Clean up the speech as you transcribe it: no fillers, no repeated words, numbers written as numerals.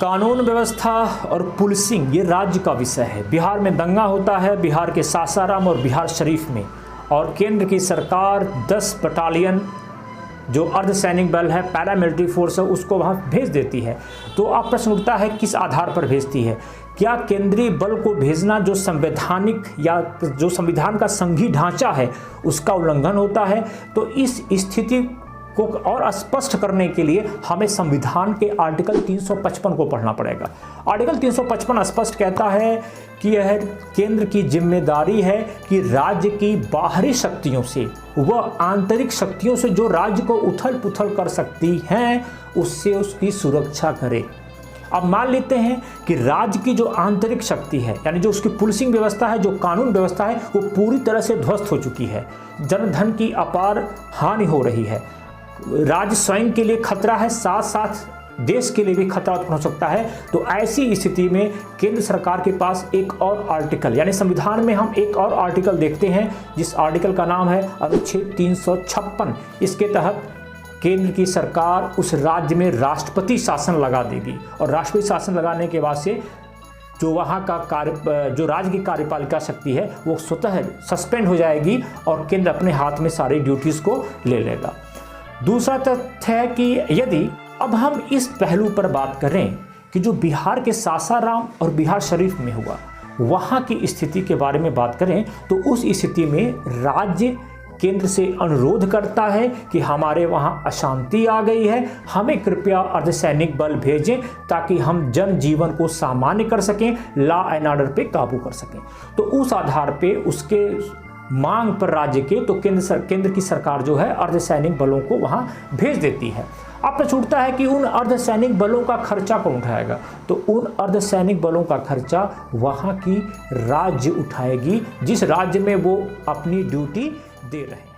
कानून व्यवस्था और पुलिसिंग ये राज्य का विषय है। बिहार में दंगा होता है, बिहार के सासाराम और बिहार शरीफ में, और केंद्र की सरकार 10 बटालियन जो अर्धसैनिक बल है, पैरामिलिट्री फोर्स है, उसको वहाँ भेज देती है। तो अब प्रश्न उठता है किस आधार पर भेजती है? क्या केंद्रीय बल को भेजना जो संवैधानिक या जो संविधान का संघीय ढांचा है उसका उल्लंघन होता है? तो इस स्थिति को और स्पष्ट करने के लिए हमें संविधान के आर्टिकल 355 को पढ़ना पड़ेगा। आर्टिकल 355 स्पष्ट कहता है कि यह केंद्र की जिम्मेदारी है कि राज्य की बाहरी शक्तियों से व आंतरिक शक्तियों से जो राज्य को उथल पुथल कर सकती हैं उससे उसकी सुरक्षा करे। अब मान लेते हैं कि राज्य की जो आंतरिक शक्ति है, यानी जो उसकी पुलिसिंग व्यवस्था है, जो कानून व्यवस्था है, वो पूरी तरह से ध्वस्त हो चुकी है, जनधन की अपार हानि हो रही है, राज्य स्वयं के लिए खतरा है, साथ साथ देश के लिए भी खतरा उत्पन्न हो सकता है। तो ऐसी स्थिति में केंद्र सरकार के पास एक और आर्टिकल, यानी संविधान में हम एक और आर्टिकल देखते हैं जिस आर्टिकल का नाम है अनुच्छेद 356। इसके तहत केंद्र की सरकार उस राज्य में राष्ट्रपति शासन लगा देगी, और राष्ट्रपति शासन लगाने के बाद से जो वहाँ का जो राज्य की कार्यपालिका शक्ति है वो स्वतः सस्पेंड हो जाएगी और केंद्र अपने हाथ में सारी ड्यूटीज़ को ले लेगा। दूसरा तथ्य है कि यदि अब हम इस पहलू पर बात करें कि जो बिहार के सासाराम और बिहार शरीफ में हुआ, वहाँ की स्थिति के बारे में बात करें, तो उस स्थिति में राज्य केंद्र से अनुरोध करता है कि हमारे वहाँ अशांति आ गई है, हमें कृपया अर्धसैनिक बल भेजें ताकि हम जनजीवन को सामान्य कर सकें, लॉ एंड ऑर्डर पे काबू कर सकें। तो उस आधार पे उसके मांग पर राज्य के तो केंद्र की सरकार जो है अर्धसैनिक बलों को वहां भेज देती है। अब प्रश्न उठता है कि उन अर्धसैनिक बलों का खर्चा कौन उठाएगा? तो उन अर्धसैनिक बलों का खर्चा वहां की राज्य उठाएगी जिस राज्य में वो अपनी ड्यूटी दे रहे हैं।